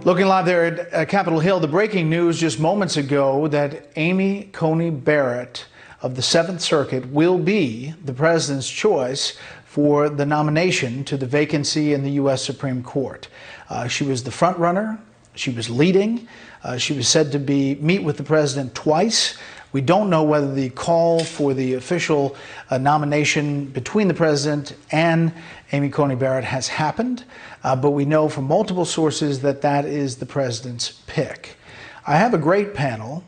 Looking live there at Capitol Hill, the breaking news just moments ago that Amy Coney Barrett of the 7th Circuit will be the president's choice for the nomination to the vacancy in the U.S. Supreme Court. She was the front runner. She was leading. She was said to meet with the president twice. We don't know whether the call for the official nomination between the president and Amy Coney Barrett has happened, but we know from multiple sources that that is the president's pick. I have a great panel.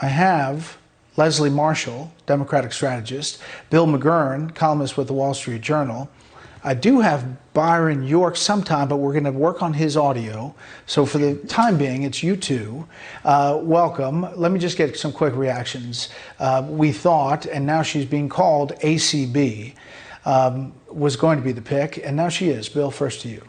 I have Leslie Marshall, Democratic strategist, Bill McGurn, columnist with the Wall Street Journal. I do have Byron York sometime, but we're going to work on his audio. So for the time being, it's you two. Welcome. Let me just get some quick reactions. We thought, and now she's being called ACB, was going to be the pick, and now she is. Bill, first to you.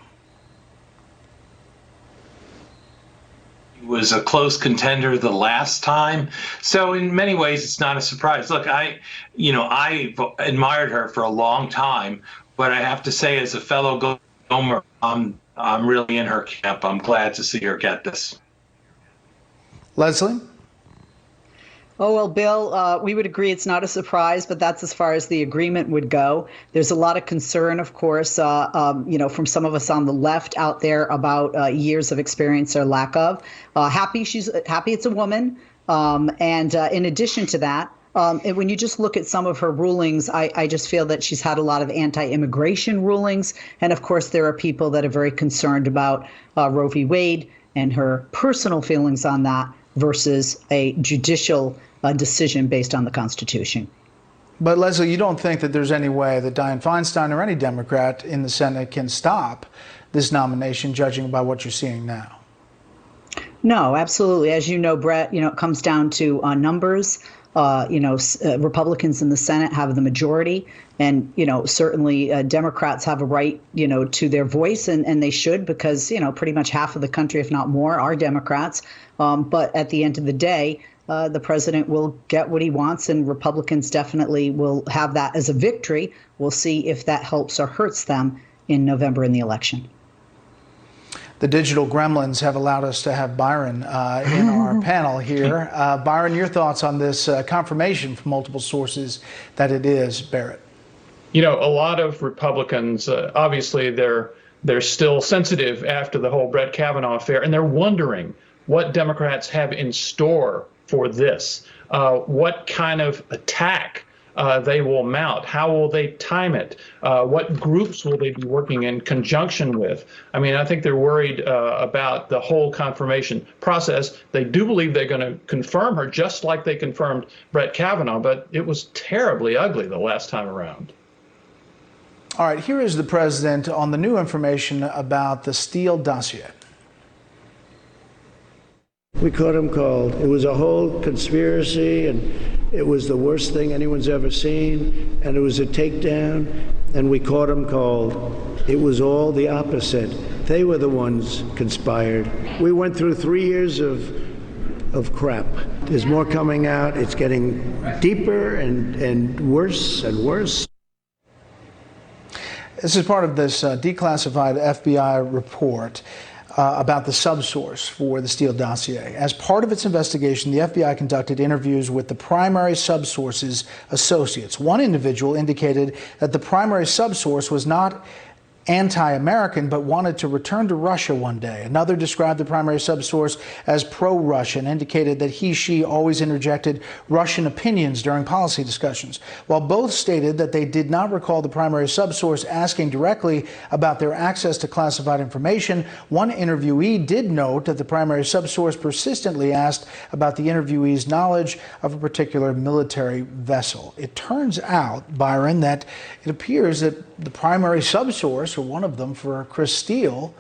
Was a close contender the last time, so in many ways it's not a surprise. Look, I admired her for a long time, but I have to say, as a fellow Gomer, I'm really in her camp. I'm glad to see her get this. Leslie? Oh, well, Bill, we would agree it's not a surprise, but that's as far as the agreement would go. There's a lot of concern, of course, from some of us on the left out there about years of experience or lack of. Happy it's a woman. And in addition to that, when you just look at some of her rulings, I just feel that she's had a lot of anti-immigration rulings. And of course, there are people that are very concerned about Roe v. Wade and her personal feelings on that versus a judicial decision based on the Constitution. But Leslie, you don't think that there's any way that Dianne Feinstein or any Democrat in the Senate can stop this nomination, judging by what you're seeing now? No, absolutely. As you know, Brett, it comes down to numbers. Republicans in the Senate have the majority, and certainly Democrats have a right to their voice, and they should, because pretty much half of the country, if not more, are Democrats. But at the end of the day, the president will get what he wants, and Republicans definitely will have that as a victory. We'll see if that helps or hurts them in November in the election. The digital gremlins have allowed us to have Byron in our panel here. Byron, your thoughts on this confirmation from multiple sources that it is Barrett? A lot of Republicans, obviously, they're still sensitive after the whole Brett Kavanaugh affair, and they're wondering what Democrats have in store for this. What kind of attack they will mount? How will they time it? What groups will they be working in conjunction with? I mean, I think they're worried about the whole confirmation process. They do believe they're going to confirm her, just like they confirmed Brett Kavanaugh, but it was terribly ugly the last time around. All right, here is the president on the new information about the Steele dossier. We caught him cold. It was a whole conspiracy, and it was the worst thing anyone's ever seen, and it was a takedown, and we caught him cold. It was all the opposite. They were the ones conspired. We went through 3 years of crap. There's more coming out. It's getting deeper and worse and worse. This is part of this declassified FBI report about the subsource for the Steele dossier. As part of its investigation, the FBI conducted interviews with the primary subsource's associates. One individual indicated that the primary subsource was not anti-American, but wanted to return to Russia one day. Another described the primary subsource as pro-Russian, indicated that she always interjected Russian opinions during policy discussions. While both stated that they did not recall the primary subsource asking directly about their access to classified information, one interviewee did note that the primary subsource persistently asked about the interviewee's knowledge of a particular military vessel. It turns out, Byron, that it appears that the primary subsource, or one of them for Chris Steele,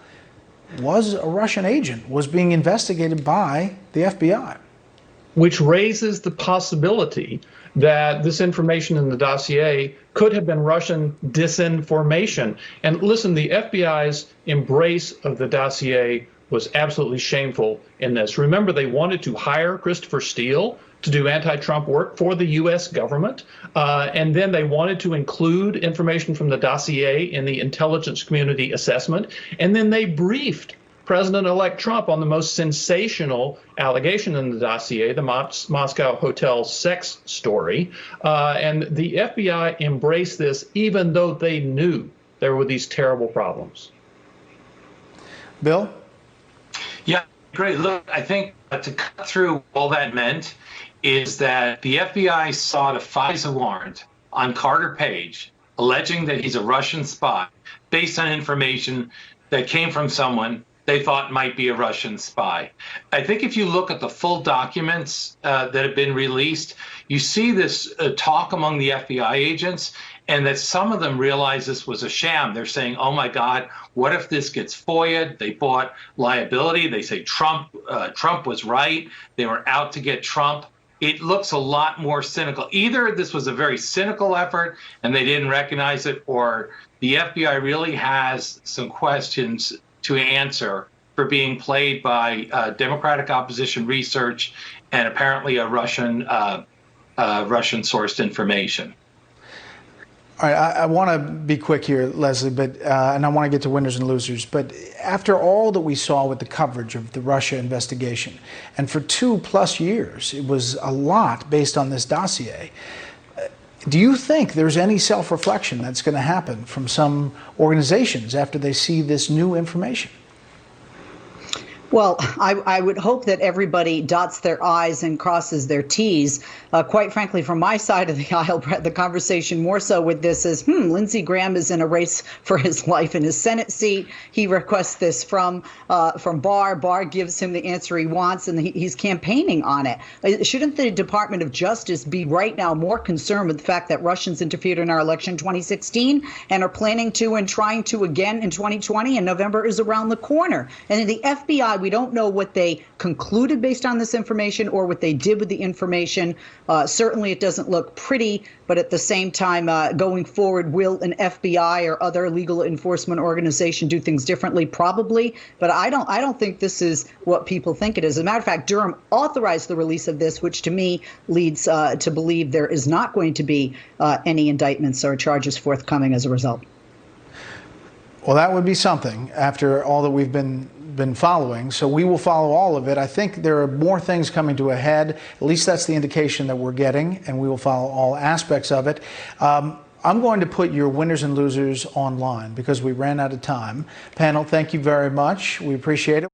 was a Russian agent, was being investigated by the FBI. Which raises the possibility that this information in the dossier could have been Russian disinformation. And listen, the FBI's embrace of the dossier was absolutely shameful in this. Remember, they wanted to hire Christopher Steele to do anti-Trump work for the U.S. government. And then they wanted to include information from the dossier in the intelligence community assessment. And then they briefed President-elect Trump on the most sensational allegation in the dossier, the Moscow hotel sex story. And the FBI embraced this even though they knew there were these terrible problems. Bill? Yeah, great. Look, I think to cut through all that meant is that the FBI sought a FISA warrant on Carter Page, alleging that he's a Russian spy, based on information that came from someone they thought might be a Russian spy. I think if you look at the full documents that have been released, you see this talk among the FBI agents, and that some of them realize this was a sham. They're saying, oh my God, what if this gets FOIA'd? They bought liability. They say Trump was right. They were out to get Trump. It looks a lot more cynical. Either this was a very cynical effort and they didn't recognize it, or the FBI really has some questions to answer for being played by Democratic opposition research and apparently a Russian-sourced information. All right, I want to be quick here, Leslie, but and I want to get to winners and losers. But after all that we saw with the coverage of the Russia investigation, and for 2+ years, it was a lot based on this dossier. Do you think there's any self-reflection that's going to happen from some organizations after they see this new information? Well, I would hope that everybody dots their I's and crosses their T's. Quite frankly, from my side of the aisle, Brett, the conversation more so with this is, Lindsey Graham is in a race for his life in his Senate seat. He requests this from Barr. Barr gives him the answer he wants, and he's campaigning on it. Shouldn't the Department of Justice be right now more concerned with the fact that Russians interfered in our election in 2016 and are planning to and trying to again in 2020, and November is around the corner? And in the FBI, we don't know what they concluded based on this information or what they did with the information. Certainly, it doesn't look pretty, but at the same time, going forward, will an FBI or other legal enforcement organization do things differently? Probably, but I don't think this is what people think it is. As a matter of fact, Durham authorized the release of this, which to me leads to believe there is not going to be any indictments or charges forthcoming as a result. Well, that would be something after all that we've been following. So we will follow all of it. I think there are more things coming to a head. At least that's the indication that we're getting, and we will follow all aspects of it. I'm going to put your winners and losers online because we ran out of time. Panel, thank you very much. We appreciate it.